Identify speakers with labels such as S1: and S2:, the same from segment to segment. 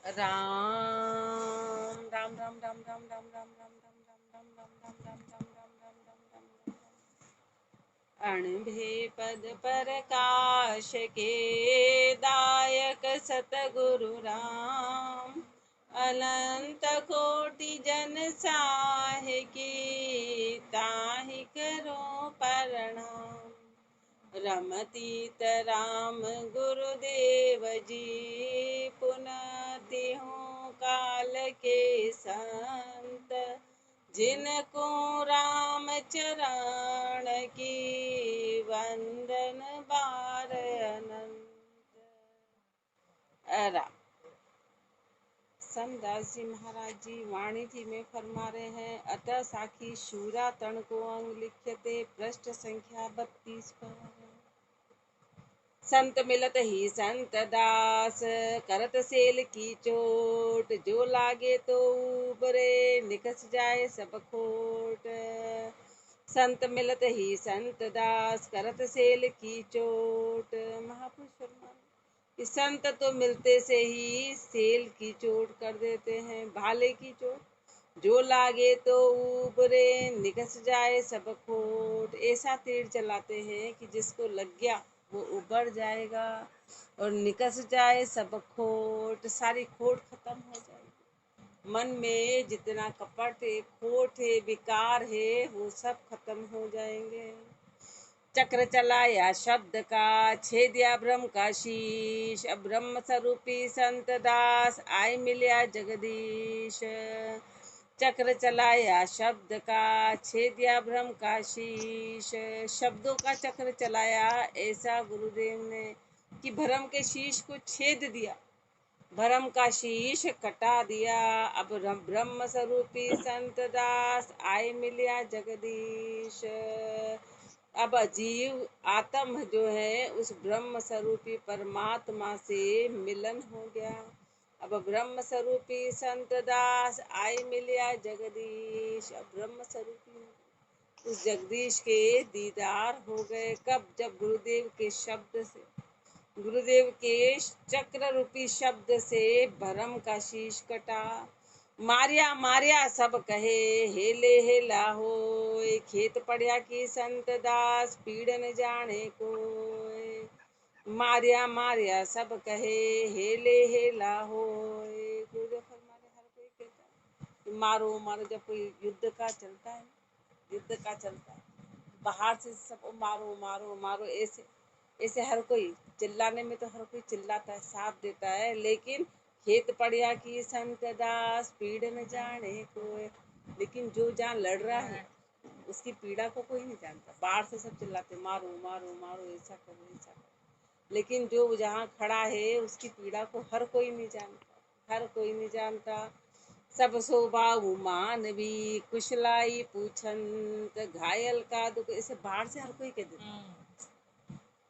S1: राम राम राम राम राम राम राम राम राम राम राम राम राम राम राम राम राम राम राम अणभे पद प्रकाश के दायक सतगुरु राम अनंत कोटि जन साहे की ताहि करो प्रणाम। रमतीत राम गुरुदेव जी पुनः तिहु काल के संत जिनको राम चरण की वंदन बार अनंत। राम संतदास जी महाराज जी वाणी जी में फरमा रहे हैं, अतः साखी शूरा तण को अंग लिख्यते पृष्ठ संख्या 32 पर। संत मिलत ही संत दास करत सेल की चोट, जो लागे तो उबरे निकस जाए सब खोट। संत मिलत ही संत दास करत सेल की चोट। महापुरुष फरमान कि संत तो मिलते से ही सेल की चोट कर देते हैं, भाले की चोट। जो लागे तो उबरे निकस जाए सब खोट। ऐसा तीर चलाते हैं कि जिसको लग गया वो उबर जाएगा और निकस जाए सब खोट, सारी खोट खत्म हो जाएगी। मन में जितना कपट है, खोट है, विकार है, वो सब खत्म हो जाएंगे। चक्र चलाया शब्द का छेदिया ब्रह्म का शीश, अब ब्रह्म स्वरूपी संत दास आए मिलिया जगदीश। चक्र चलाया शब्द का छेदिया ब्रह्म का शीश, शब्दों का चक्र चलाया ऐसा गुरुदेव ने कि भरम के शीश को छेद दिया, भरम का शीश कटा दिया। अब ब्रह्म स्वरूपी संत दास आए मिलिया जगदीश। अब जीव आत्म जो है उस ब्रह्म स्वरूपी परमात्मा से मिलन हो गया। अब ब्रह्म स्वरूपी संत दास आए मिलिया जगदीश। अब ब्रह्म स्वरूपी उस जगदीश के दीदार हो गए। कब? जब गुरुदेव के शब्द से, गुरुदेव के चक्र रूपी शब्द से भरम का शीश कटा। मारिया मारिया सब कहे हेले हेला हो, खेत पड़िया की संत दास पीड़ न जाने को। मारिया मारिया सब कहे हेले हेला हो। गुरुदेव फरमाने हर कोई कहता है मारो मारो, जब कोई युद्ध का चलता है, युद्ध का चलता है बाहर से सब मारो मारो मारो, ऐसे ऐसे हर कोई चिल्लाने में तो हर कोई चिल्लाता है, साथ देता है, लेकिन खेत पड़िया की संत दास पीड़ न जाने कोई। लेकिन जो जहाँ लड़ रहा है उसकी पीड़ा को कोई नहीं जानता। बाहर से सब चिल्लाते मारो मारो मारो, ऐसा करो ऐसा करो, लेकिन जो जहाँ खड़ा है उसकी पीड़ा को हर कोई नहीं जानता, हर कोई नहीं जानता। सब शोभा मानवी कुशलाई पूछंत, घायल का दुख, ऐसे बाहर से हर कोई कह देता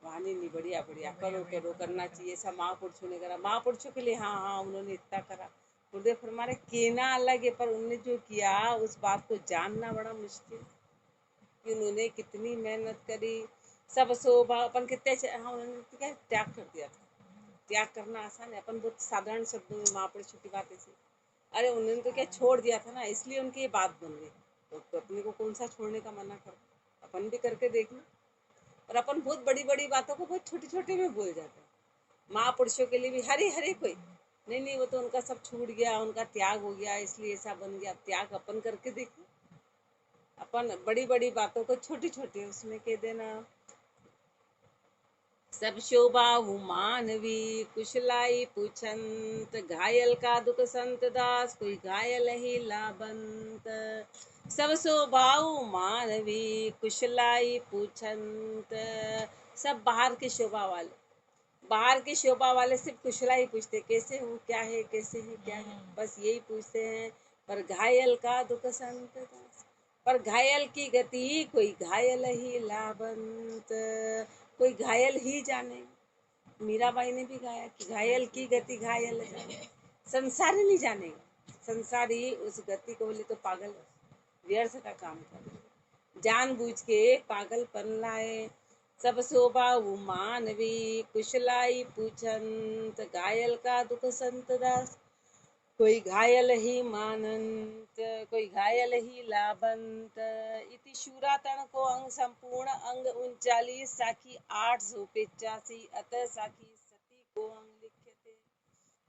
S1: वाणी नहीं, बढ़िया बढ़िया करो करो, करना चाहिए, ऐसा महापुरुषों ने करा, महापुरुषों के लिए हाँ हाँ उन्होंने इतना करा। गुरुदेव फरमाने कहना अलग है, पर उन्होंने जो किया उस बात को जानना बड़ा मुश्किल कि उन्होंने कितनी मेहनत करी। सब शोभा अपन कितने हाँ, उन्होंने क्या त्याग कर दिया था। त्याग करना आसान है, अपन बहुत साधारण शब्दों में महापुरुषों की बात ऐसी, अरे उन्होंने तो क्या छोड़ दिया था ना, इसलिए उनकी ये बात बन गई। तो अपने को कौन सा छोड़ने का मना कर, अपन भी करके देख लो। और अपन बहुत बड़ी बड़ी बातों को बहुत छोटी छोटी में भूल जाते हैं। महापुरुषों के लिए भी हरे हरे कोई नहीं नहीं, वो तो उनका सब छूट गया, उनका त्याग हो गया इसलिए ऐसा बन गया। त्याग अपन करके देखो, अपन बड़ी बड़ी बातों को छोटी छोटी उसमें कह देना। सब शोभा मानवी कुशलाई पूछंत, घायल का दुख संत दास कोई घायल ही लाभंत। सब शोभाऊ मानवी कुशलाई पूछंत, सब बाहर की शोभा वाले, बाहर की शोभा वाले सिर्फ कुशलाई पूछते, कैसे हूँ क्या है, कैसे है क्या है, बस यही पूछते हैं। पर घायल का दुख संत दास, पर घायल की गति कोई घायल ही लाभंत, कोई घायल ही जाने। मीराबाई ने भी गाया कि घायल की गति घायल जाने, संसारी नहीं जानेगा। संसारी उस गति को बोले तो पागल व्यर्थ का काम कर, जानबूझ के पागलपन लाए। सब शोभा मानवी कुशलाई पूछंत, घायल का दुख संत दास कोई घायल ही मानंत, कोई घायल ही लाभंत। इति शूरातन को अंग संपूर्ण अंग 39 साखी 885 अतः साखी सती को अंग लिख्यते।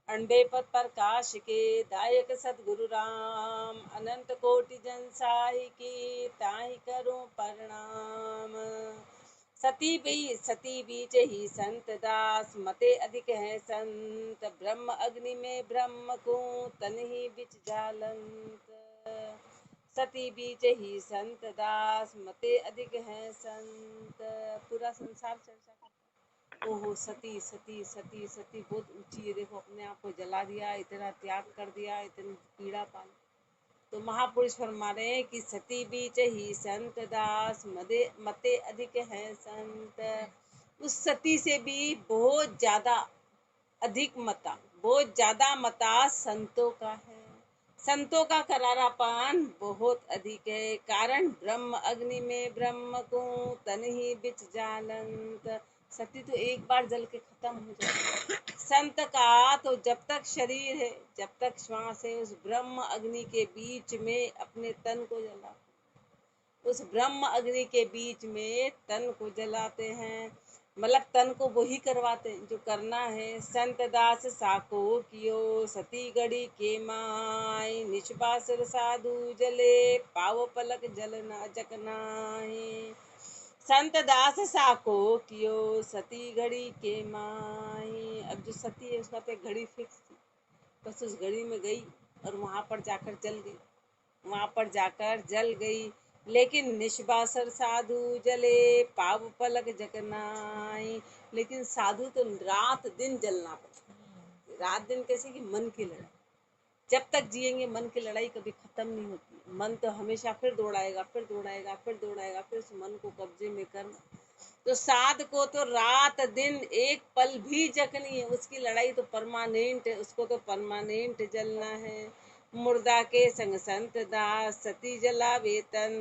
S1: अनबे पद प्रकाश के दायक सतगुरु राम, अनंत कोटि जन साहि की ताहि करो प्रणाम। सती बीच ही संत दास, मते अधिक है संत ब्रह्म अग्नि में ब्रह्म को तन ही बिच जालंत। सती बीच ही संत दास, मते अधिक है संत। पूरा संसार चर्चा करता है। ओहो सती सती सती सती बहुत ऊंची है, देखो अपने आप को जला दिया, इतना त्याग कर दिया, इतनी पीड़ा पाली। तो महापुरुष फरमा रहे हैं कि सती बीच ही संत दास, मते अधिक है संत। उस सती से भी बहुत ज्यादा अधिक मता, बहुत ज्यादा मता संतों का है। संतों का करारापन बहुत अधिक है। कारण ब्रह्म अग्नि में ब्रह्म को तन ही बिच जालंत। सती तो एक बार जल के खत्म हो जाए। संत का तो जब तक शरीर है, जब तक श्वास है, उस ब्रह्म अग्नि के बीच में अपने तन को जला, उस ब्रह्म अग्नि के बीच में तन को जलाते हैं। मतलब तन को वही करवाते हैं जो करना है। संत दास साको कियो सती गढ़ी के माय, निष्पासर साधु जले पाव पलक जलना जकनाहे। संत दास साको कियो सती घड़ी के माई। अब जो सती है उसका तो एक घड़ी फिक्स थी, बस उस घड़ी में गई और वहां पर जाकर जल गई, वहां पर जाकर जल गई। लेकिन निष्बासर साधु जले पाव पलक जगनाई। लेकिन साधु तो रात दिन जलना पड़ता। रात दिन कैसे कि मन की लड़ाई, जब तक जिएंगे मन की लड़ाई कभी खत्म नहीं होती। मन तो हमेशा फिर दौड़ाएगा, फिर दौड़ाएगा, फिर दौड़ाएगा, फिर उस मन को कब्जे में करना। तो साध को तो रात दिन एक पल भी जगनी है, उसकी लड़ाई तो परमानेंट है, उसको तो परमानेंट जलना है। मुर्दा के संग संत दास, सती जला वेतन,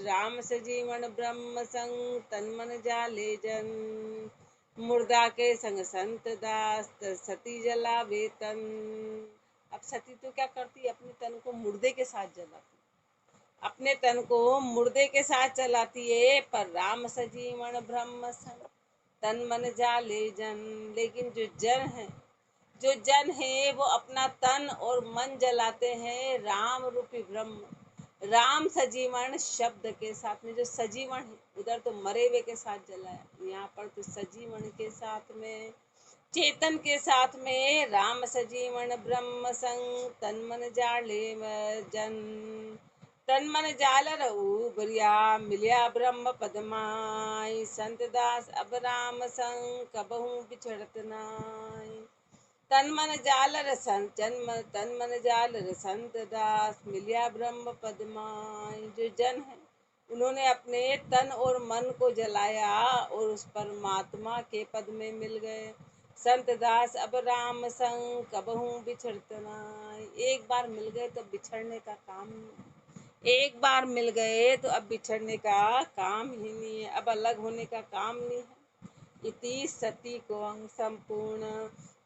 S1: राम सजीवन ब्रह्म संग तन मन जाले जन। मुर्दा के संग संत दास, सती जला वेतन। अब सती तो क्या करती है, अपने तन को मुर्दे के साथ जलाती, अपने तन को मुर्दे के साथ चलाती है। पर राम सजीवन ब्रह्म संग तन मन जाले जन। लेकिन जो जन है, जो जन है वो अपना तन और मन जलाते हैं राम रूपी ब्रह्म। राम सजीवन शब्द के साथ में, जो सजीवन है उधर तो मरे हुए के साथ जलाया, यहाँ पर तो सजीवन के साथ में, चेतन के साथ में राम सजीवन ब्रह्म संग तन मन जाले जन। तन मन जाल रहू बरिया मिलिया ब्रह्म पदमाई, संत दास अब राम संग कबहू बिछड़त नाई। तन मन जाल रसन जन्म, तन मन जाल संत दास मिलिया ब्रह्म पदमाई। जो जन है उन्होंने अपने तन और मन को जलाया और उस परमात्मा के पद में मिल गए। संत दास अब राम संग कबहू बिछड़त नाई। एक बार मिल गए तो बिछड़ने का काम नहीं, एक बार मिल गए तो अब बिछड़ने का काम ही नहीं है, अब अलग होने का काम नहीं है। इति सती को अंग संपूर्ण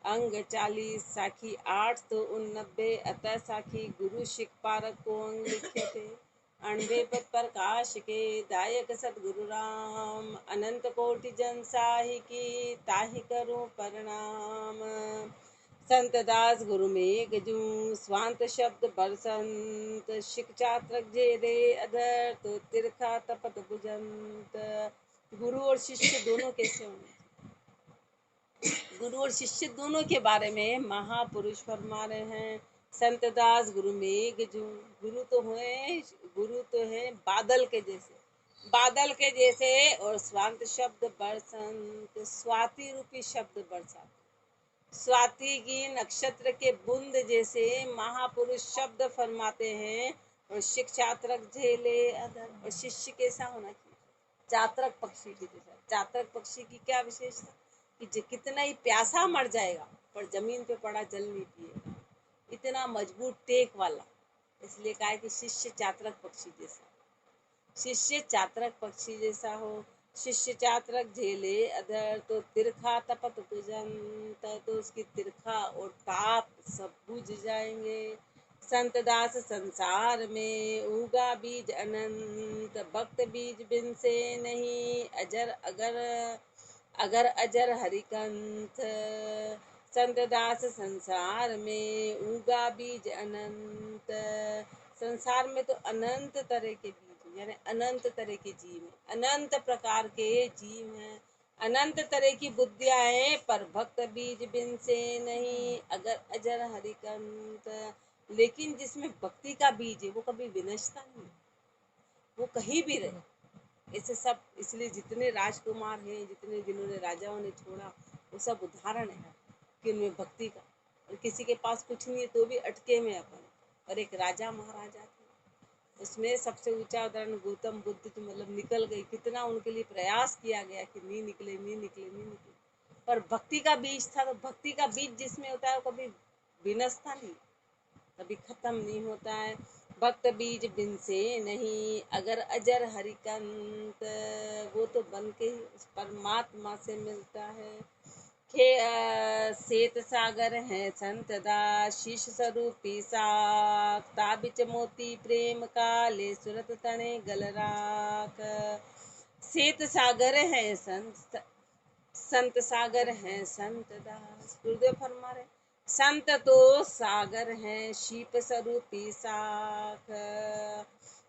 S1: अंग 40 साखी 889 अतः साखी गुरु शिख पारक को अंग लिखे थे। 98 पद प्रकाश के दायक सतगुरु राम, अनंत कोटि जन साहि की ताहि करो प्रणाम। संत दास गुरु मेघ जू स्वांत शब्द बरसंत, शिक्षात्रक जे रे अधर तो तिरखा तपत भुजंत। गुरु और शिष्य दोनों कैसे होंगे, गुरु और शिष्य दोनों के बारे में महापुरुष फरमा रहे हैं। संत दास गुरु मेघ जू, गुरु तो हुए, गुरु तो है बादल के जैसे, बादल के जैसे। और स्वांत शब्द बरसंत, स्वाति रूपी शब्द बरसात, स्वाति की नक्षत्र के बूंद जैसे महापुरुष शब्द फरमाते हैं। और शिक्षात्रक झेले अधर, और शिष्य कैसा होना चाहिए, चातरक पक्षी की जैसा। चातरक पक्षी की क्या विशेषता कि कितना ही प्यासा मर जाएगा पर जमीन पे पड़ा जल नहीं पिएगा, इतना मजबूत टेक वाला। इसलिए कहा है कि शिष्य चातरक पक्षी जैसा, शिष्य चातरक पक्षी जैसा हो। शिष्य चातरक झेले अधर, तो तिरखा तपत तुजंत, तो उसकी तिरखा और ताप सब बुझ जाएंगे। संत दास संसार में उगा बीज अनंत, भक्त बीज बिन से नहीं, अजर अगर अगर अजर हरिकंठ। संत दास संसार में उगा बीज अनंत, संसार में तो अनंत तरह के बीज यानी अनंत तरह के जीव हैं, अनंत प्रकार के जीव हैं, अनंत तरह की बुद्धियां हैं, पर भक्त बीज बिन से नहीं, अगर अजर हरिकंठ। लेकिन जिसमें भक्ति का बीज है वो कभी विनष्टा नहीं, वो कहीं भी रहे। ऐसे सब इसलिए जितने राजकुमार हैं, जितने जिन्होंने राजाओं ने छोड़ा, वो सब उदाहरण है कि उनमें भक्ति का। और किसी के पास कुछ नहीं है तो भी अटके में अपन, और एक राजा महाराजा थे, उसमें सबसे ऊंचा उदाहरण गौतम बुद्ध, तो मतलब निकल गई, कितना उनके लिए प्रयास किया गया कि नहीं निकले नहीं निकले नहीं निकले, पर भक्ति का बीज था। तो भक्ति का बीज जिसमें होता है वो कभी विनष्टा नहीं, कभी खत्म नहीं होता है। भक्त बीज बिन से नहीं, अगर अजर हरिकंत, वो तो बन के ही उस परमात्मा से मिलता है। श्वेत सागर है संत दास, शीश स्वरूपी साख, ताबिच मोती प्रेम का, ले सुरत तने गल राख। श्वेत सागर है संत सागर है संत दास, गुरुदेव फरमा रहे संत तो सागर हैं, शीप स्वरूपी साख,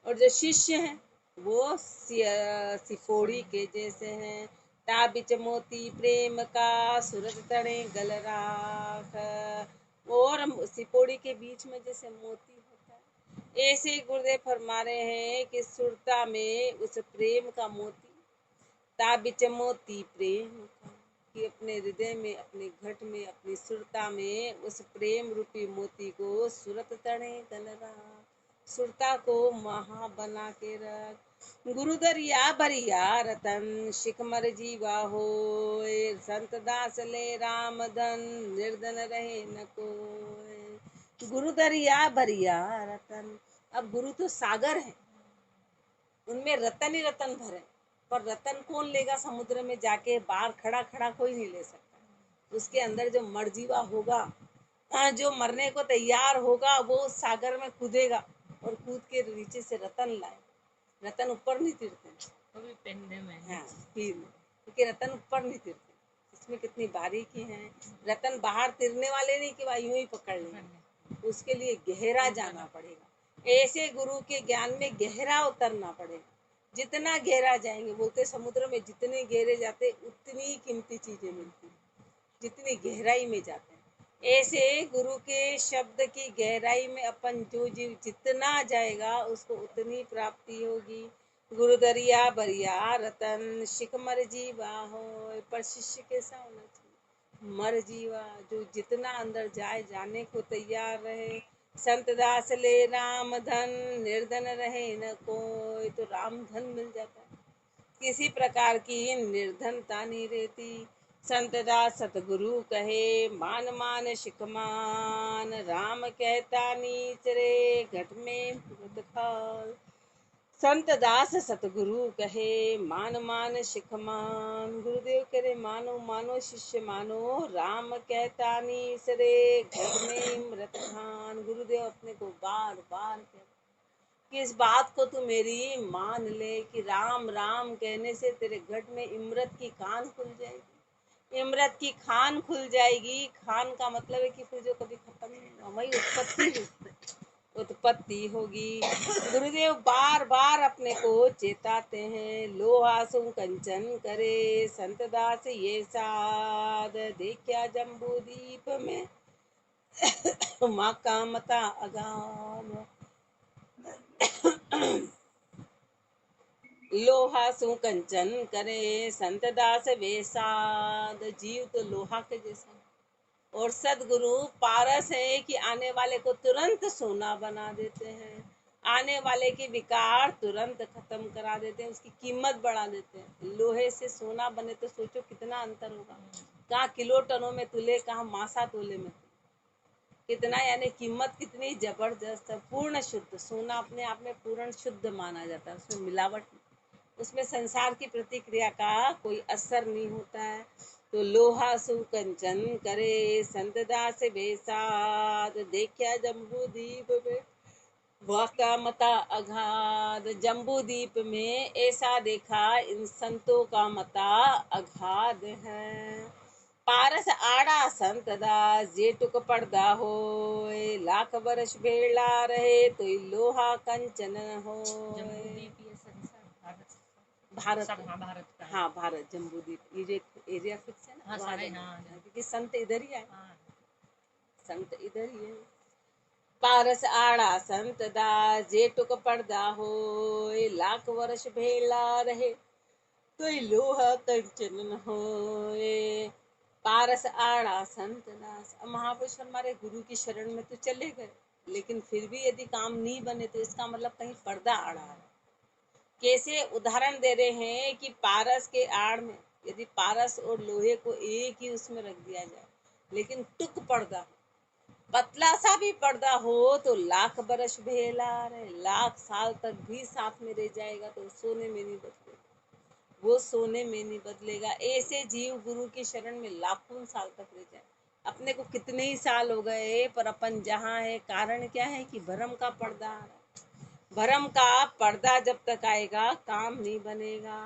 S1: और जो शिष्य हैं वो सिफोड़ी के जैसे हैं। ताबिच मोती प्रेम का, सूरत तड़े गल राख, और सिपोड़ी के बीच में जैसे मोती होता है, ऐसे ही गुरुदेव फरमा रहे हैं कि सुरता में उस प्रेम का मोती, ताबिच मोती प्रेम का, कि अपने हृदय में, अपने घट में, अपनी सुरता में उस प्रेम रूपी मोती को सुरत तड़े गल रहा, सुरता को महा बना के रख। गुरुदरिया बरिया रतन, शिखमर जीवा हो, संत दास ले राम धन, निर्धन रहे न कोय। गुरुदरिया बरिया रतन, अब गुरु तो सागर है, उनमें रतन ही रतन भरे, पर रतन कौन लेगा समुद्र में जाके, बाहर खड़ा खड़ा कोई नहीं ले सकता। उसके अंदर जो मर्जीवा होगा, जो मरने को तैयार होगा, वो सागर में कूदेगा और कूद के नीचे से रतन लाए। रतन ऊपर नहीं तिरते,
S2: वो भी पिंड में।
S1: हाँ पीर में, क्योंकि रतन ऊपर नहीं तिरते, इसमें कितनी बारीकी है। रतन बाहर तिरने वाले नहीं कि भाई यूं ही पकड़ लेंगे, उसके लिए गहरा जाना पड़ेगा। ऐसे गुरु के ज्ञान में गहरा उतरना पड़ेगा, जितना गहरा जाएंगे, बोलते समुद्र में जितने गहरे जाते उतनी कीमती चीजें मिलती, जितनी गहराई में जाते हैं। ऐसे गुरु के शब्द की गहराई में अपन जो जीव जितना जाएगा उसको उतनी प्राप्ति होगी। गुरु दरिया बरिया रतन, शिखमर जीवा हो, पर शिष्य कैसा होना चाहिए, मर जीवा, जो जितना अंदर जाए, जाने को तैयार रहे। संत दास ले राम धन, निर्धन रहे न कोई, तो राम धन मिल जाता है, किसी प्रकार की निर्धनता नहीं रहती। संत दास सतगुरु कहे, मान मान शिख मान, राम कहता नीच रे, घट में मृत खाल। संत दास सतगुरु कहे, मान मान शिख मान, गुरुदेव करे मानो मानो शिष्य मानो, राम कहता नीच रे, घट में मृत खान। गुरुदेव अपने को बार बार कहते कि इस बात को तू मेरी मान ले कि राम राम कहने से तेरे घट में इमरत की कान खुल जाएगी, इमरत की खान खुल जाएगी। खान का मतलब है कि फिर जो कभी खत्म नहीं होगा, वही उत्पत्ति होगी। गुरुदेव बार बार अपने को चेताते हैं, लोहा सु कंचन करे, संत दास ये साध, देखा जम्बू दीप में माँ कामता अगाम। लोहा सु कंचन करे, संत दास वेसाद, जीव तो लोहा के जैसा, और सदगुरु पारस है कि आने वाले को तुरंत सोना बना देते हैं, आने वाले के विकार तुरंत खत्म करा देते हैं, उसकी कीमत बढ़ा देते हैं। लोहे से सोना बने तो सोचो कितना अंतर होगा, कहाँ किलो टनों में तुले, कहाँ मासा तोले में तुले, कितना यानी कीमत कितनी जबरदस्त है। पूर्ण शुद्ध सोना अपने आप में पूर्ण शुद्ध माना जाता है, उसमें मिलावट, उसमें संसार की प्रतिक्रिया का कोई असर नहीं होता है। तो लोहा सु कंचन करे संत दास बेसाद, देखा जम्बू दीप में वाका मता अगाध। जम्बू द्वीप में ऐसा देखा इन संतों का मता अगाध है। पारस आड़ा संत दास जे टुक पर्दा होय, लाख वर्ष भेड़ा रहे तो लोहा कंचन होय। भारत
S2: हाँ भारत का है।
S1: हाँ भारत जम्बूद्वीप ये जो एरिया फिक्स है ना,
S2: हाँ
S1: वहाँ
S2: सारे
S1: जम्बू
S2: हाँ
S1: क्योंकि संत इधर ही आए,
S2: हाँ।
S1: संत इधर ही है। पारस आड़ा संत दास जे टुक पर्दा होय, लाख वर्ष भेड़ा रहे तो लोहा कंचन होए। पारस आड़ा संत दास। अब महापुरुष हमारे गुरु की शरण में तो चले गए, लेकिन फिर भी यदि काम नहीं बने तो इसका मतलब कहीं पर्दा आड़ा है। कैसे उदाहरण दे रहे हैं कि पारस के आड़ में यदि पारस और लोहे को एक ही उसमें रख दिया जाए, लेकिन टुक पर्दा पतला सा भी पर्दा हो तो लाख बरस भेला रहे, लाख साल तक भी साथ में रह जाएगा तो सोने में नहीं बदलेगा, वो सोने में नहीं बदलेगा। ऐसे जीव गुरु की शरण में लाखों साल तक रह जाए। अपने को कितने ही साल हो गए पर अपन जहाँ है, कारण क्या है कि भरम का पर्दा आ रहा है। भरम का पर्दा जब तक आएगा काम नहीं बनेगा।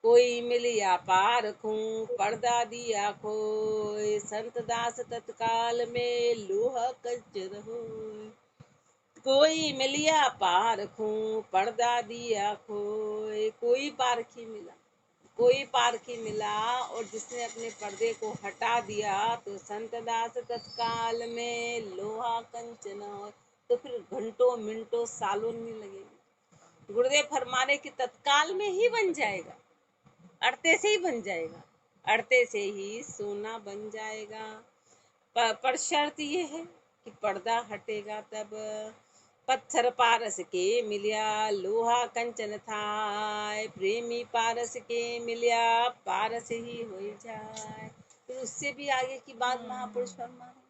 S1: कोई मिलिया पार खूं पर्दा दिया खोय, संत दास तत्काल में लोहा कंचन होय। कोई मिलिया पारखूं पर्दा दिया खोय, कोई पारखी मिला, कोई पारखी मिला और जिसने अपने पर्दे को हटा दिया तो संत दास तत्काल में लोहा कंचन होय। तो फिर घंटों मिनटों सालों नहीं लगेगी। गुरुदेव फरमाने की तत्काल में ही बन जाएगा, अड़ते से ही बन जाएगा, अड़ते से ही सोना बन जाएगा। पर शर्त ये है कि पर्दा हटेगा तब। पत्थर पारस के मिलिया लोहा कंचन थाय, प्रेमी पारस के मिलिया पारस ही हो जाए। फिर उससे भी आगे की बात महापुरुष फरमा रहे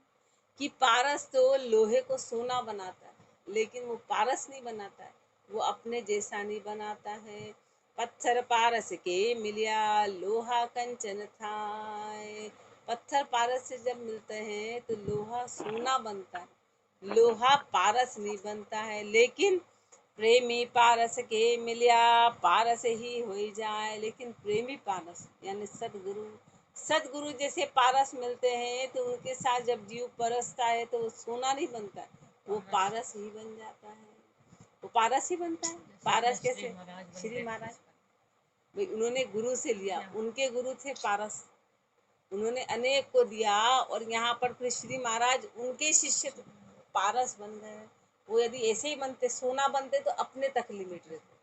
S1: कि पारस तो लोहे को सोना बनाता है, लेकिन वो पारस नहीं बनाता है, वो अपने जैसा नहीं बनाता है। पत्थर पारस के मिलिया लोहा कंचन थाय, पत्थर पारस से जब मिलते हैं तो लोहा सोना बनता है, लोहा पारस नहीं बनता है। लेकिन प्रेमी पारस के मिलिया पारस ही हो जाए, लेकिन प्रेमी पारस यानी सदगुरु, सदगुरु जैसे पारस मिलते हैं तो उनके साथ जब जीव परसता है तो वो सोना नहीं बनता है, वो पारस ही बन जाता है, वो पारस ही बनता है। पारस कैसे? श्री महाराज भाई उन्होंने गुरु से लिया, उनके गुरु थे पारस, उन्होंने अनेक को दिया और यहाँ पर फिर श्री महाराज उनके शिष्य पारस बन गए। वो यदि ऐसे ही बनते सोना बनते तो अपने तक लिमिट रहते,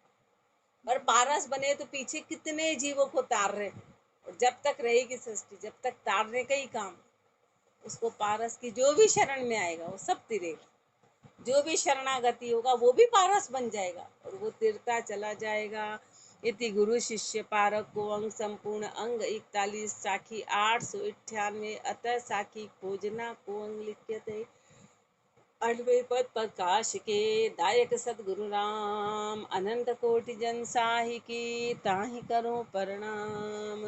S1: पर पारस बने तो पीछे कितने जीवों को तार रहे, और जब तक रहेगी सृष्टि जब तक तारने का ही काम, उसको पारस की जो भी शरण में आएगा वो सब तिरेगा, जो भी शरणागति होगा वो भी पारस बन जाएगा और वो तिरता चला जाएगा। इति गुरु शिष्य पारक को अंग संपूर्ण अंग 41 साखी 898 अतः साखी खोजना को अंग लिख्यते। 8वें पद प्रकाश के दायक सतगुरु राम, अनंत कोटि जन साहि की ताहि करो प्रणाम।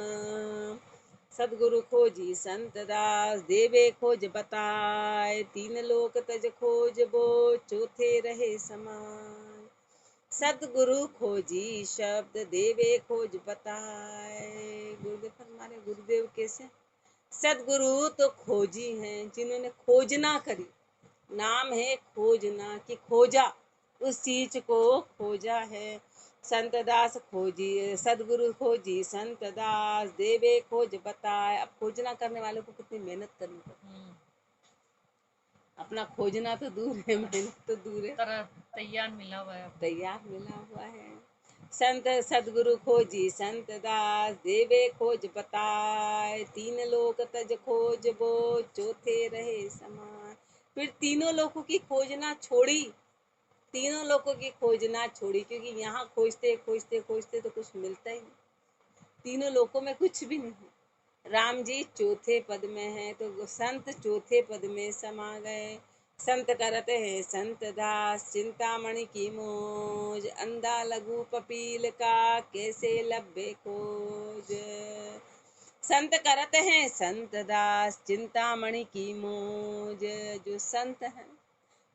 S1: सतगुरु खोजी संत दास देवे खोज बताए, तीन लोक तज खोज बो चौथे रहे समान। सतगुरु खोजी शब्द देवे खोज बताए। गुरुदेव फरमाने गुरुदेव कैसे? सतगुरु तो खोजी हैं जिन्होंने खोजना करी, नाम है खोजना कि खोजा, उस चीज को खोजा है। संत दास खोजी सदगुरु खोजी संत दास देवे खोज बताए। अब खोजना करने वाले को कितनी मेहनत करनी पड़ती है, अपना खोजना तो दूर है, मेहनत तो दूर है,
S2: तैयार मिला हुआ है,
S1: तैयार मिला हुआ है। संत सदगुरु खोजी संत दास देवे खोज बताए, तीन लोक तज खोज बो चौथे रहे समान। फिर तीनों लोगों की खोजना छोड़ी, तीनों लोगों की खोजना छोड़ी, क्योंकि यहाँ खोजते खोजते खोजते तो कुछ मिलता ही नहीं, तीनों लोगों में कुछ भी नहीं। राम जी चौथे पद में है तो संत चौथे पद में समा गए। संत करते हैं संत दास चिंतामणि की मौज, अंधा लघु पपील का कैसे लब्बे खोज। संत करते हैं संत दास चिंतामणि की मौज। जो संत हैं,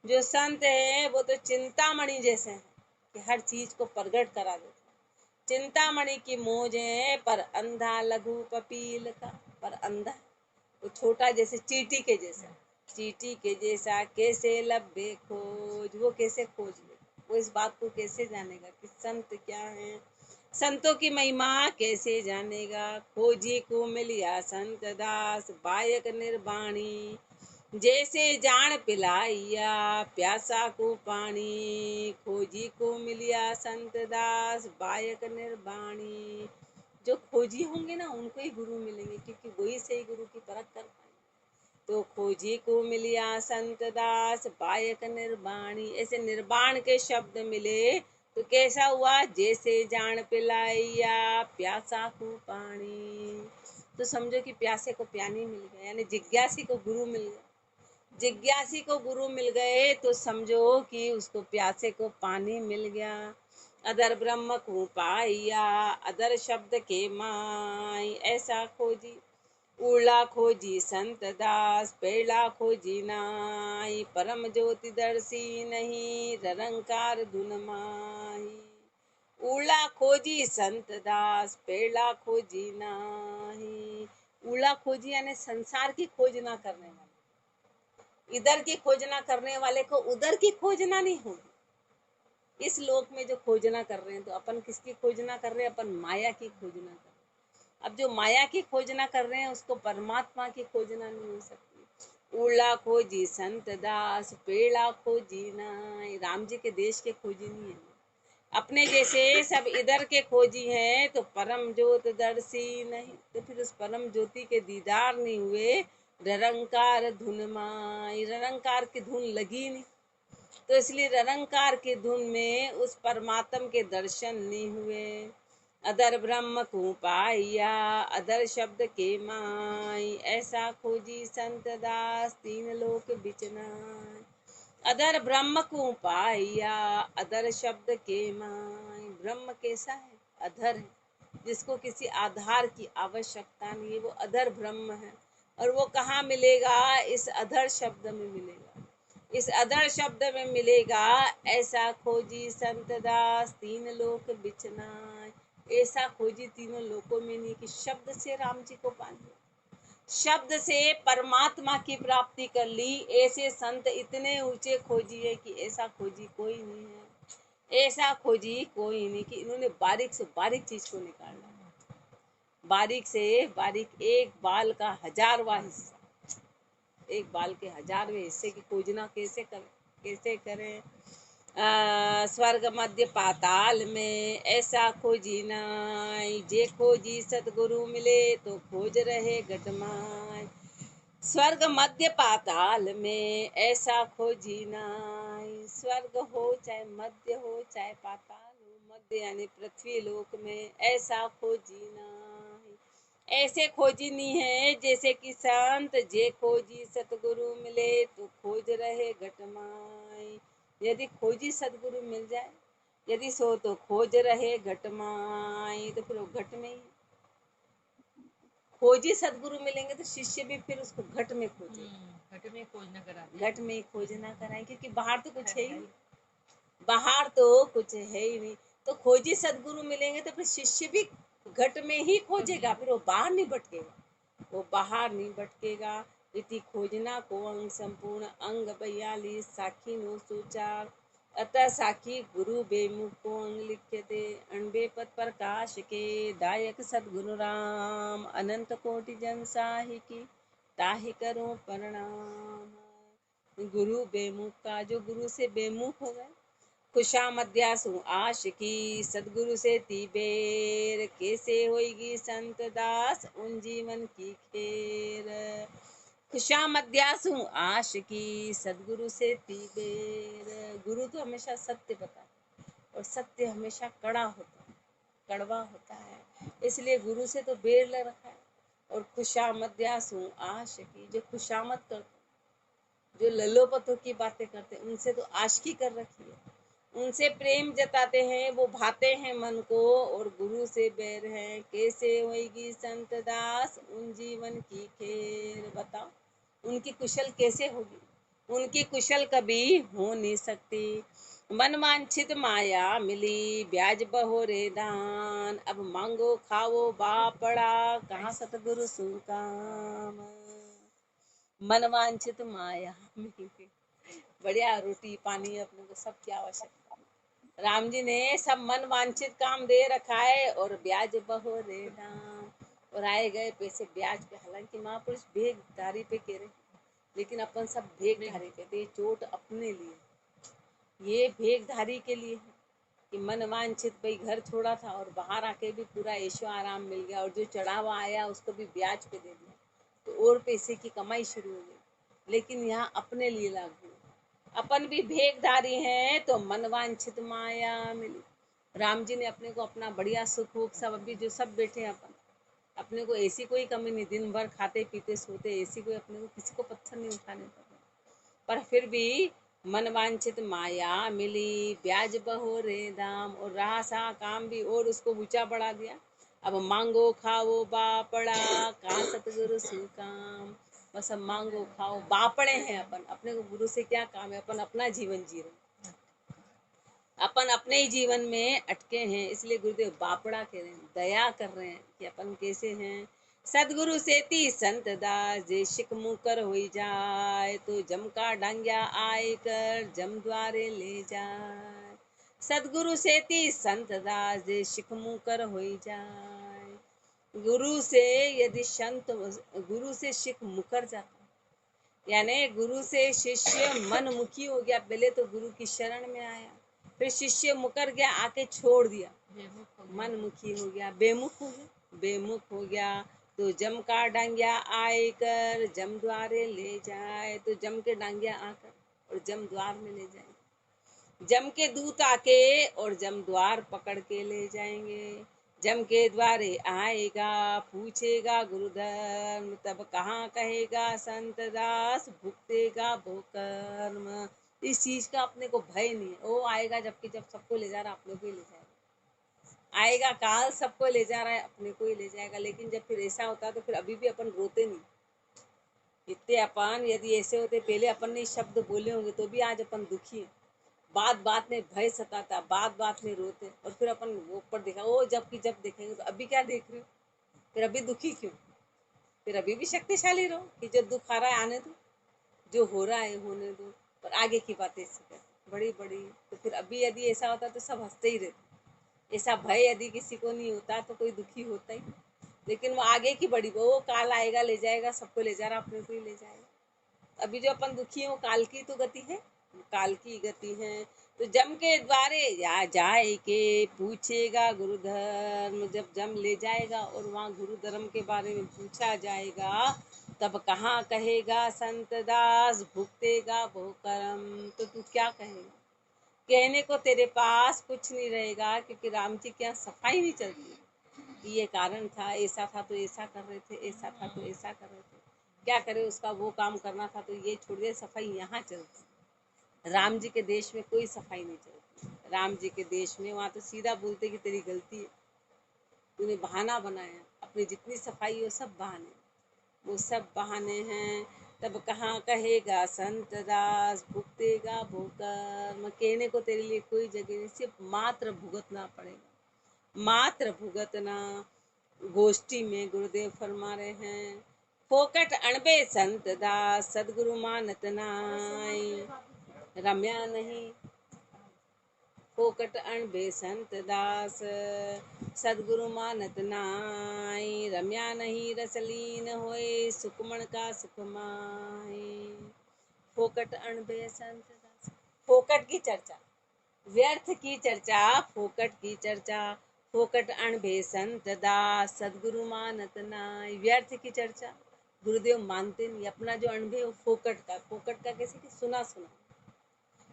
S1: जो संत है वो तो चिंतामणि जैसे हैं कि हर चीज को प्रकट करा देते हैं। चिंतामणि की मौज है पर अंधा लघु पपील का, पर अंधा वो छोटा जैसे चींटी के जैसा, चींटी के जैसा कैसे लब्बे खोज। वो कैसे खोज ले, वो इस बात को कैसे जानेगा कि संत क्या है, संतों की महिमा कैसे जानेगा। खोजी को मिलिया संत दास बायक निर्वाणी, जैसे जान पिलाइया प्यासा को पानी। खोजी को मिलिया संत दास बायक निर्वाणी। जो खोजी होंगे ना उनको ही गुरु मिलेंगे, क्योंकि वही सही गुरु की परख कर पाएंगे। तो खोजी को मिलिया संत दास बायक निर्वाणी, ऐसे निर्वाण के शब्द मिले तो कैसा हुआ, जैसे जान पिलाइया प्यासा को पानी। तो समझो कि प्यासे को पानी मिल गया, यानी जिज्ञासी को गुरु मिल गया। जिज्ञासी को गुरु मिल गए तो समझो कि उसको प्यासे को पानी मिल गया। अदर ब्रह्म को पाइया अदर शब्द के माई, ऐसा खोजी उड़ा खोजी संत दास पेड़ा खोजी नाई। परम ज्योति दर्शी नहीं ररंकार धुन माही। उड़ा खोजी संत दास पेड़ा खोजी नाही। उड़ा खोजी यानी संसार की खोज ना करने वाले, इधर की खोजना करने वाले को उधर की खोजना नहीं होगी। इस लोक में जो खोजना कर रहे हैं तो अपन किसकी खोजना कर रहे हैं, अपन माया की खोजना कर रहे हैं। अब जो माया की खोजना कर रहे हैं उसको परमात्मा की खोजना नहीं हो सकती। उड़ा खोजी संत दास पेड़ा खोजी ना, राम जी के देश के खोजी नहीं है। अपने जैसे सब इधर के खोजी हैं तो परम ज्योत दर्शी नहीं, तो फिर उस परम ज्योति के दीदार नहीं हुए। ररंकार धुन माई, ररंकार की धुन लगी नहीं, तो इसलिए ररंकार की धुन में उस परमात्म के दर्शन नहीं हुए। अदर ब्रह्म को पाइया अदर शब्द के माई, ऐसा खोजी संत दास तीन लोक बिचनाई। अदर ब्रह्म को पाइया अदर शब्द के माई। ब्रह्म कैसा है, अधर है, जिसको किसी आधार की आवश्यकता नहीं है, वो अधर ब्रह्म है। और वो कहाँ मिलेगा, इस अधर शब्द में मिलेगा, इस अधर शब्द में मिलेगा। ऐसा खोजी संत दास तीन लोक बिचनाय, ऐसा खोजी तीनों लोकों में नहीं कि शब्द से राम जी को पा लिया, शब्द से परमात्मा की प्राप्ति कर ली। ऐसे संत इतने ऊंचे खोजी है कि ऐसा खोजी कोई नहीं है, ऐसा खोजी कोई नहीं कि इन्होंने बारीक से बारीक चीज को निकाला, बारीक से बारीक एक बाल का हजारवा हिस्सा, एक बाल के हजारवें हिस्से की खोजना कैसे करें। स्वर्ग मध्य पाताल में ऐसा खोजी नाई, जे खोजी सतगुरु मिले तो खोज रहे गटमाई। स्वर्ग मध्य पाताल में ऐसा खोजी नाई, स्वर्ग हो चाहे मध्य हो चाहे पाताल हो, मध्य यानी पृथ्वी लोक में ऐसा खोजी नाई। ऐसे खोजी नहीं है जैसे कि संत जे खोजी सतगुरु मिले तो खोज रहे घटमाई। यदि खोजी सतगुरु मिल जाए, यदि सो तो खोज रहे घटमाई, तो फिर वो घट में ही। खोजी सतगुरु मिलेंगे तो शिष्य भी फिर उसको घट में खोजे,
S2: घट में खोजना करा,
S1: घट में खोजना कराए, क्योंकि बाहर तो कुछ है ही नहीं, बाहर तो कुछ है ही नहीं। तो खोजी सदगुरु मिलेंगे तो फिर शिष्य भी घट में ही खोजेगा, फिर वो बाहर नहीं भटकेगा, वो बाहर नहीं भटकेगा। इति खोजना को अंग संपूर्ण अंग 42 साखी नो सुचार, अतः साखी गुरु बेमुख को अंग लिख्यते। अणबे पद प्रकाश के दायक सदगुरु राम, अनंत कोटि जन साहि की ताहि करो प्रणाम। गुरु बेमुख का, जो गुरु से बेमुख हो गए, खुशामध्यासु आशिकी सदगुरु से तीबेर, कैसे होगी संत दास उन जीवन की खेर। खुशामध्यासु आशिकी सदगुरु से तीबेर, गुरु तो हमेशा सत्य बताता है और सत्य हमेशा कड़ा होता है, कड़वा होता है, इसलिए गुरु से तो बेर ले रखा है। और खुशामध्यासु आशिकी, जो खुशामद करता, जो लल्लोपतों की बातें करते हैं उनसे तो आशिकी कर रखी है, उनसे प्रेम जताते हैं, वो भाते हैं मन को, और गुरु से बैर है, कैसे होएगी संत दास उन जीवन की खेर। बताओ उनकी कुशल कैसे होगी, उनकी कुशल कभी हो नहीं सकती। मन वांछित माया मिली, ब्याज बहोरे दान, अब मांगो खाओ बापड़ा, कहाँ सतगुरु सुकाम। मन वांछित माया मिली, बढ़िया रोटी पानी अपने को सब की आवश्यकता। राम जी ने सब मन वांछित काम दे रखा है, और ब्याज बहोरे दाम, और आए गए पैसे ब्याज पे। हालांकि महापुरुष भेगधारी पे कह रहे, लेकिन अपन सब भेगधारी पे थे। चोट अपने लिए, ये भेगधारी के लिए है कि मन वांछित भाई घर छोड़ा था और बाहर आके भी पूरा ऐशो आराम मिल गया, और जो चढ़ावा आया उसको भी ब्याज पे दे दिया, तो और पैसे की कमाई शुरू हो गई। लेकिन यहाँ अपने लिए लागू, अपन भी भेगधारी हैं तो मन वांछित माया मिली। राम जी ने अपने को अपना बढ़िया सुख वुख सब, अभी जो सब बैठे हैं अपन, अपने को ऐसी कोई कमी नहीं, दिन भर खाते पीते सोते, ऐसी कोई अपने को किसी को पत्थर नहीं उठाने पड़े, पर फिर भी मन वांछित माया मिली, ब्याज बहोरे दाम, और रहा सा काम भी और उसको ऊंचा बढ़ा दिया। अब मांगो खाओ बापड़ा, कहाँ सतगुरु सुकाम। बस अब मांगो खाओ बापड़े हैं अपन, अपने को गुरु से क्या काम है, अपन अपना जीवन जी रहे हैं, अपन अपने ही जीवन में अटके हैं। इसलिए गुरुदेव बापड़ा कह रहे हैं, दया कर रहे हैं कि अपन कैसे हैं। सदगुरु सेती संत दास, जे शिक मुकर होई जाए, तो जम का डांग्या आए कर जम द्वारे ले जाए। सदगुरु सेती संत दास, जे शिक मुकर होई जाए। गुरु से यदि संत, गुरु से शिख मुकर जाता, यानी गुरु से शिष्य मनमुखी हो गया, पहले तो गुरु की शरण में आया, फिर शिष्य मुकर गया, आके छोड़ दिया, मनमुखी हो गया, बेमुख हो गया, बेमुख हो गया, तो जम का डांगिया आए कर जम द्वारे ले जाए, तो जम के डांगिया आकर और जम द्वार में ले जाए, जम के दूत आके और जम द्वार पकड़ के ले जाएंगे। जम के द्वारे आएगा, पूछेगा गुरुधर्म, तब कहाँ कहेगा संत दास भुगतेगा भोकर्म। इस चीज का अपने को भय नहीं है, वो आएगा जबकि जब सबको ले जा रहा अपने को ही ले जाएगा, आएगा काल सबको ले जा रहा है अपने को ही ले जाएगा। लेकिन जब फिर ऐसा होता तो फिर अभी भी अपन रोते नहीं, इतने अपन यदि ऐसे होते, पहले अपन ने शब्द बोले होंगे तो भी आज अपन दुखी है, बात बात में भय सताता, बात बात में रोते, और फिर अपन वो ऊपर देखा, वो जब की जब देखेंगे तो अभी क्या देख रहे हो, फिर अभी दुखी क्यों, फिर अभी भी शक्तिशाली रहो कि जो दुख आ रहा है आने दो, जो हो रहा है होने दो, पर आगे की बातें इससे करते बड़ी बड़ी। तो फिर अभी यदि ऐसा होता तो सब हंसते ही रहते, ऐसा भय यदि किसी को नहीं होता तो कोई दुखी होता ही। लेकिन वो आगे की बड़ी, वो काल आएगा ले जाएगा, सबको ले जा रहा अपने को ही ले जाएगा। अभी जो अपन दुखी है वो काल की तो गति है, काल की गति है। तो जम के द्वारे या जाए के पूछेगा गुरु धर्म, जब जम ले जाएगा और वहाँ गुरु धर्म के बारे में पूछा जाएगा, तब कहाँ कहेगा संत दास भुगतेगा बहुकर्म। तो तू क्या कहेगा, कहने को तेरे पास कुछ नहीं रहेगा, क्योंकि राम जी के यहाँ सफाई नहीं चलती। ये कारण था, ऐसा था तो ऐसा कर रहे थे, ऐसा था तो ऐसा कर रहे थे, क्या करे उसका वो काम करना था तो ये छोड़ दे, सफाई यहाँ चलती। राम जी के देश में कोई सफाई नहीं चलती, राम जी के देश में वहाँ तो सीधा बोलते कि तेरी गलती है, तूने बहाना बनाया, अपनी जितनी सफाई है वो सब बहाने, वो सब बहाने हैं। तब कहाँ कहेगा संत दास भुगतेगा भोकर्म, कहने को तेरे लिए कोई जगह नहीं, सिर्फ मात्र भुगतना पड़ेगा, मात्र भुगतना। गोष्ठी में गुरुदेव फरमा रहे हैं, फोकट अणबे संत दास सदगुरु मानत नाई, रम्या नहीं। फोकट अणबे संत दास सदगुरु मानत नाई, रम्या नहीं रसलीन होए सुकमण का सुखमाई। फोकट अणबे संत दास, फोकट की चर्चा, व्यर्थ की चर्चा, फोकट की चर्चा, फोकट अणबे संत दास सदगुरु मानत नाई। व्यर्थ की चर्चा गुरुदेव मानते नहीं, अपना जो अणबे है वो फोकट का, फोकट का कैसे कि सुना सुना,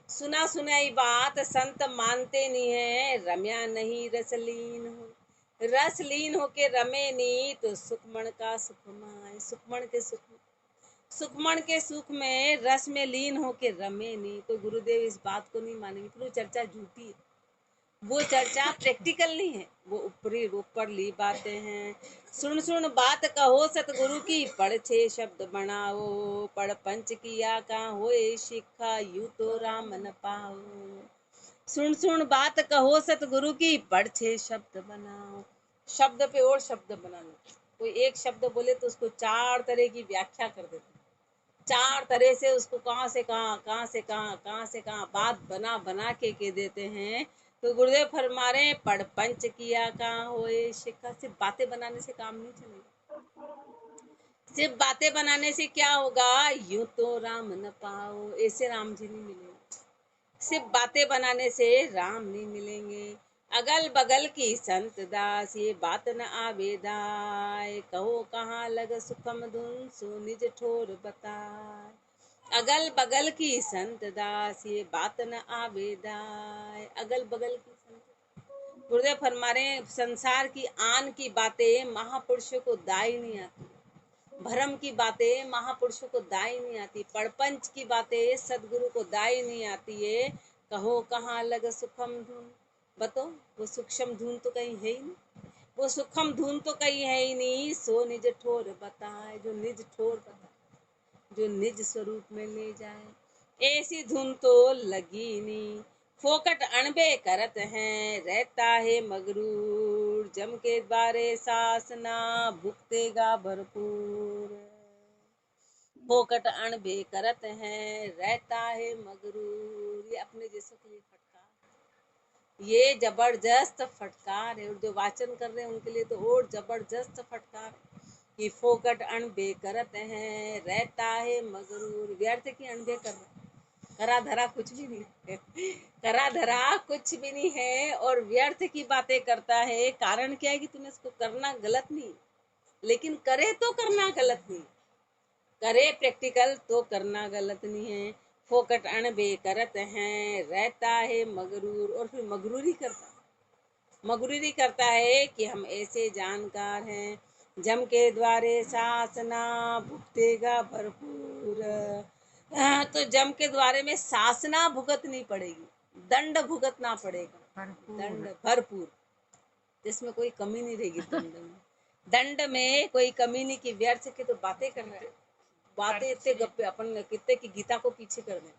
S1: सुना सुनाई बात संत मानते नहीं है, रम्या नहीं रसलीन हो, रसलीन हो के रमे नहीं तो सुखमण का सुखमाय, सुखमण के सुख, सुखमण के सुख में रस में लीन होके रमे नहीं। तो गुरुदेव इस बात को नहीं मानेंगे, फिर वो चर्चा झूठी है, वो चर्चा प्रैक्टिकल नहीं है, वो ऊपरी ऊपर ली बातें हैं। सुन सुन बात कहो सतगुरु की, पढ़ छे शब्द बनाओ, पढ़ पंच किया का होए शिक्षा, यूं तो राम न पाओ। सुन सुन बात कहो सतगुरु की, पढ़ छे शब्द बनाओ। शब्द पे और शब्द बनाना, कोई एक शब्द बोले तो उसको चार तरह की व्याख्या कर देते, चार तरह से उसको कहाँ से कहाँ, कहाँ से कहाँ, कहाँ से कहाँ बात बना बना के देते हैं। तो गुरुदेव फरमा रहे हैं, पढ़ पंच किया कहाँ होए शिक्षा। सिर्फ बातें बनाने से काम नहीं चलेगा, सिर्फ बातें बनाने से क्या होगा, यूं तो राम न पाओ, ऐसे राम जी नहीं मिलेंगे। सिर्फ बातें बनाने से राम नहीं मिलेंगे। अगल बगल की संत दास ये बात न आवेदाय, कहो कहाँ लग सुखम धुन सो निज ठोर बताए। अगल बगल की संत दास ये बात न आवेदाय, अगल बगल की संत। गुरुदेव फरमा रहे हैं, संसार की आन की बातें महापुरुषों को दाई नहीं आती, भरम की बातें महापुरुषों को दाई नहीं आती, पड़पंच की बातें सदगुरु को दाई नहीं आती है। कहो कहाँ लग सुखम धुन, बताओ वो सूक्ष्म धुन तो कहीं है ही नहीं, वो सूक्ष्म धुन तो कहीं है ही नहीं। सो निज ठोर बताए, जो निज ठोर बताए, जो निज स्वरूप में ले जाए, ऐसी धुन तो लगी नहीं। फोकट अणबे करत हैं, रहता है मगरूर, जम के द्वारे सासना भुगतेगा भरपूर। फोकट अणबे करत हैं, रहता है मगरूर, ये अपने जैसों के लिए फटकार, ये जबरदस्त फटकार है। और जो वाचन कर रहे हैं उनके लिए तो और जबरदस्त फटकार है कि फोकट अणबे करत हैं, रहता है मगरूर, व्यर्थ की अणबे कर रहे हैं, करा धरा कुछ भी नहीं है, करा धरा कुछ भी नहीं है और व्यर्थ की बातें करता है। कारण क्या है कि तुम्हें इसको करना गलत नहीं, लेकिन करे तो करना गलत नहीं, करे प्रैक्टिकल तो करना गलत नहीं है। फोकट अणबे करत हैं, रहता है मगरूर, और फिर मगरूरी करता है, मगरूरी करता है कि हम ऐसे जानकार हैं, जम के द्वारे सासना भुगतेगा भरपूर। तो जम के द्वारे में सासना भुगतनी पड़ेगी, दंड भुगतना पड़ेगा, दंड भरपूर, जिसमें कोई कमी नहीं रहेगी दंड में, दंड में कोई कमी नहीं की। व्यर्थ की तो बातें कर रहे हैं, बातें इतने गप्पे, अपन कितने की गीता को पीछे कर दें,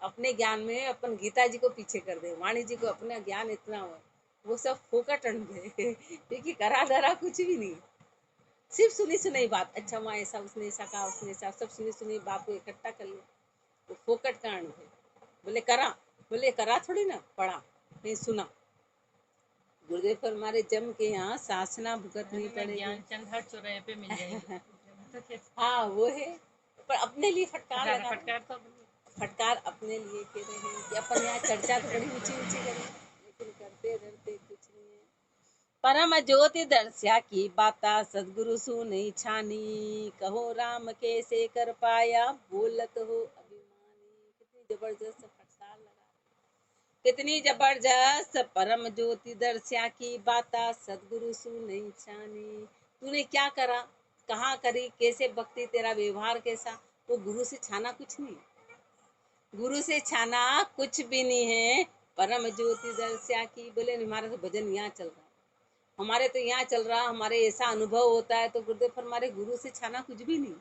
S1: अपने ज्ञान में अपन गीता जी को पीछे कर दे, वाणी जी को अपना ज्ञान इतना हो, वो सब फोकट अणबे, क्योंकि करा धरा कुछ भी नहीं, सिर्फ सुनी सुनाई बात, अच्छा वहाँ ऐसा उसने ऐसा कहा, उसने ऐसा, सब सुनी सुनी बात को इकट्ठा कर लिया, वो फोकट का अणबे। बोले करा, बोले करा थोड़ी ना, पढ़ा नहीं सुना। गुरुदेव पर हमारे जम के यहाँ सासना भुगतनी पड़ेगी,
S2: ज्ञानचंद हर चौराहे पे मिल जाएंगे।
S1: हाँ वो है, पर अपने लिए फटकार लगा,
S2: फटकार तो
S1: फटकार अपने लिए के रहे हैं कि अपन यहाँ चर्चा तो बड़ी ऊंची ऊंची करें, लेकिन करते डरते कुछ नहीं है। परम ज्योति दर्शा की बाता सदगुरु सु नहीं छानी, कहो राम कैसे कर पाया बोलत हो अभिमानी। कितनी जबरदस्त फटकार लगा, कितनी जबरदस्त। परम ज्योति दर्शा की बाता सदगुरु सु नहीं छानी, तूने क्या करा, कहाँ करी, कैसे भक्ति, तेरा व्यवहार कैसा, वो गुरु से छाना कुछ नहीं, गुरु से छाना कुछ भी नहीं है। परम ज्योति दर्शा की, बोले हमारा तो भजन यहाँ चल रहा है, हमारे तो यहाँ चल रहा, हमारे ऐसा अनुभव होता है, तो गुरुदेव हमारे गुरु से छाना कुछ भी नहीं,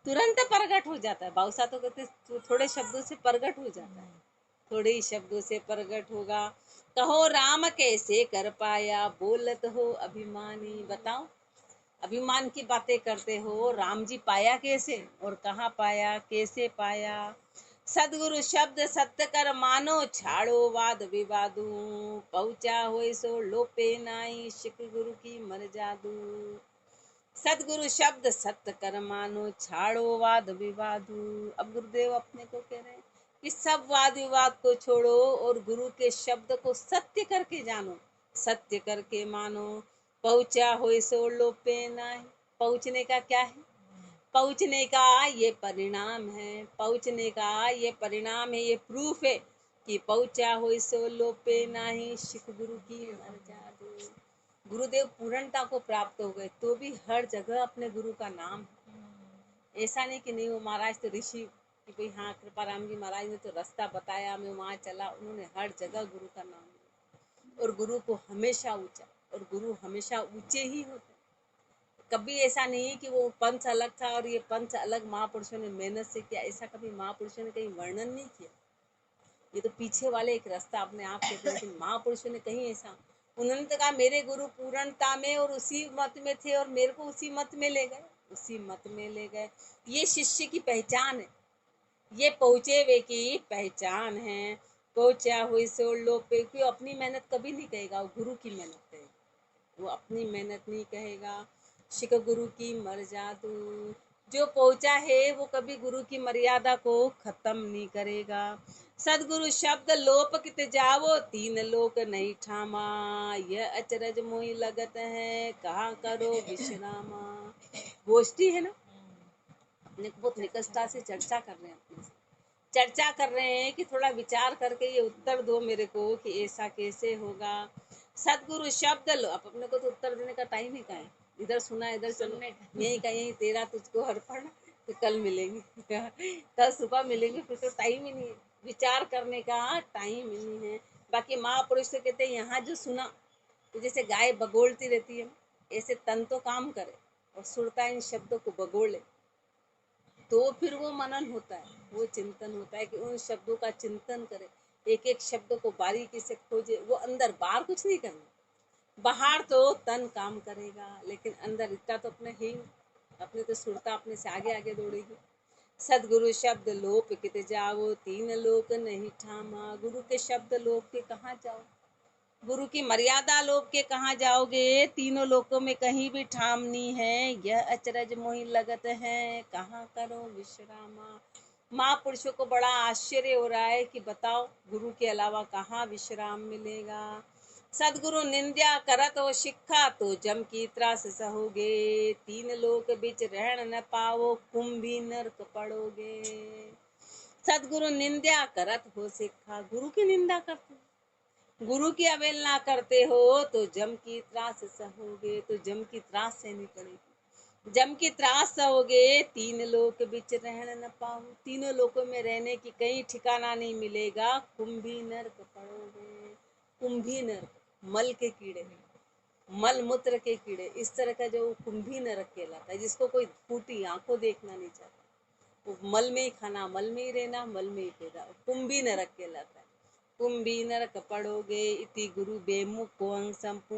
S1: तुरंत प्रकट हो जाता है। बाबूसा तो कहते थोड़े शब्दों से प्रकट हो जाता है, थोड़े ही शब्दों से प्रकट होगा। कहो राम कैसे कर पाया बोलत हो अभिमानी, बताओ अभिमान की बातें करते हो, राम जी पाया कैसे और कहाँ पाया, कैसे पाया। सदगुरु शब्द सत्य कर मानो, छाड़ो वाद विवादू, पहुँचा हो सो लोपे नाई, शिक गुरु की मर जादू। सदगुरु शब्द सत्य कर मानो, छाड़ो वाद विवादू। अब गुरुदेव अपने को कह रहे हैं कि सब वाद विवाद को छोड़ो और गुरु के शब्द को सत्य करके जानो, सत्य करके मानो। पहुँचा हो सो लोपे नाई, पहुँचने का क्या है, पहुँचने का ये परिणाम है, पहुँचने का ये परिणाम है, ये प्रूफ है कि पहुँचा हो सो लोपे नाही, शिख गुरु की मर जादू। गुरुदेव पूर्णता को प्राप्त हो गए, तो भी हर जगह अपने गुरु का नाम है, ऐसा नहीं कि नहीं वो महाराज तो ऋषि कि भाई हाँ कृपाराम जी महाराज ने तो रास्ता बताया, मैं वहाँ चला। उन्होंने हर जगह गुरु का नाम लिया, और गुरु को हमेशा ऊंचा, और गुरु हमेशा ऊंचे ही होते हैं। कभी ऐसा नहीं कि वो पंथ अलग था और ये पंथ अलग महापुरुषों ने मेहनत से किया, ऐसा कभी महापुरुषों ने कहीं वर्णन नहीं किया। ये तो पीछे वाले एक रास्ता अपने आप के थे, लेकिन महापुरुषों ने कहीं ऐसा, उन्होंने तो कहा मेरे गुरु पूर्णता में और उसी मत में थे और मेरे को उसी मत में ले गए, उसी मत में ले गए। ये शिष्य की पहचान है, ये पहुंचे वे की पहचान है। पहुंचा हुई सो लो पे, कोई अपनी मेहनत कभी नहीं कहेगा, वो गुरु की मेहनत कहेगा, वो अपनी मेहनत नहीं कहेगा। शिख गुरु की मर्यादा, जो पहुंचा है वो कभी गुरु की मर्यादा को खत्म नहीं करेगा। सदगुरु शब्द लोप कित जावो, तीन लोक नहीं ठामा, यह अचरज मोहि लगत है, कहाँ करो विश्रामा। गोष्ठी है ना, अपने को बहुत निकटता से चर्चा कर रहे हैं, अपने से चर्चा कर रहे हैं कि थोड़ा विचार करके ये उत्तर दो मेरे को कि ऐसा कैसे होगा। सदगुरु शब्द लो, अब अपने को तो उत्तर देने का टाइम ही कहाँ है, इधर सुना इधर चलो, यही कहीं तेरा तुझको अर्पण, तो कल मिलेंगे कल सुबह मिलेंगे, फिर तो टाइम ही नहीं है, विचार करने का टाइम ही नहीं है। बाकी महापुरुष तो कहते हैं यहाँ जो सुना, तो जैसे गाय बगोलती रहती है, ऐसे तन तो काम करे और सुरता इन शब्दों को बगोले, तो फिर वो मनन होता है, वो चिंतन होता है कि उन शब्दों का चिंतन करे, एक एक शब्द को बारीकी से खोजे। वो अंदर बाहर कुछ नहीं करना, बाहर तो तन काम करेगा, लेकिन अंदर इतना तो अपने ही, अपने तो सुरता अपने से आगे आगे दौड़ेगी। सदगुरु शब्द लोप कित जाओ, तीन लोक नहीं ठामा। गुरु के शब्द लोप के कहाँ जाओ, गुरु की मर्यादा लोप के कहाँ जाओगे, तीनों लोकों में कहीं भी ठाम नहीं है। यह अचरज मोहि लगत है, कहाँ करो विश्रामा। महापुरुषों को बड़ा आश्चर्य हो रहा है कि बताओ गुरु के अलावा कहाँ विश्राम मिलेगा। सदगुरु निंदा करत हो शिक्षा, तो जम की त्रास सहोगे, तीन लोक बीच रहन न पाओ, कुंभी नरक पड़ोगे। सदगुरु निंदा करत हो शिक्षा, गुरु की निंदा करते हो, गुरु की अवहेलना करते हो, तो जम की त्रास सहोगे, तो जम की त्रास सहनी पड़ेगी। जम की त्रास सहोगे, तीन लोक बिच रहन न पाओ, तीनों लोकों में रहने की कहीं ठिकाना नहीं मिलेगा, कुंभी नरक पड़ोगे। कुंभी नरक, मल के कीड़े, मल मूत्र के कीड़े, इस तरह का जो कुंभी नरक कहलाता है, जिसको कोई फूटी आंखों देखना नहीं चाहता, वो मल में ही खाना, मल में ही रहना, मल में ही पैदा, कुंभी नरक कहलाता है। कुंभी नरक पड़ोगे, इति गुरु बेमुख को अंग संपूर्ण।